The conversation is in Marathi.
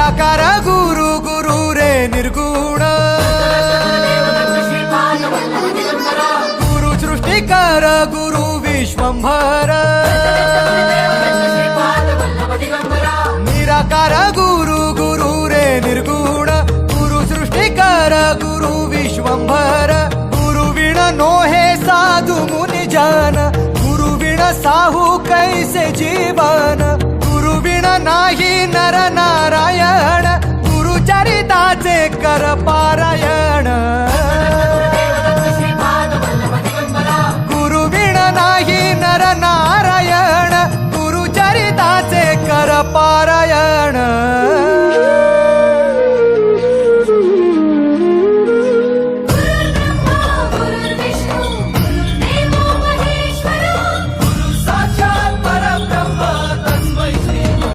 निराकार गुरु गुरु रे निर्गुण गुरु सृष्टिकर गुरु विश्वंभर निराकार गुरु गुरु रे निर्गुण गुरु सृष्टिकर गुरु विश्वंभर गुरु विण नोहे साधु मुनि जन गुरु विण साहू कैसे जीवन गुरु विण नाही नर नारायण गुरु चरिताचे कर पारायण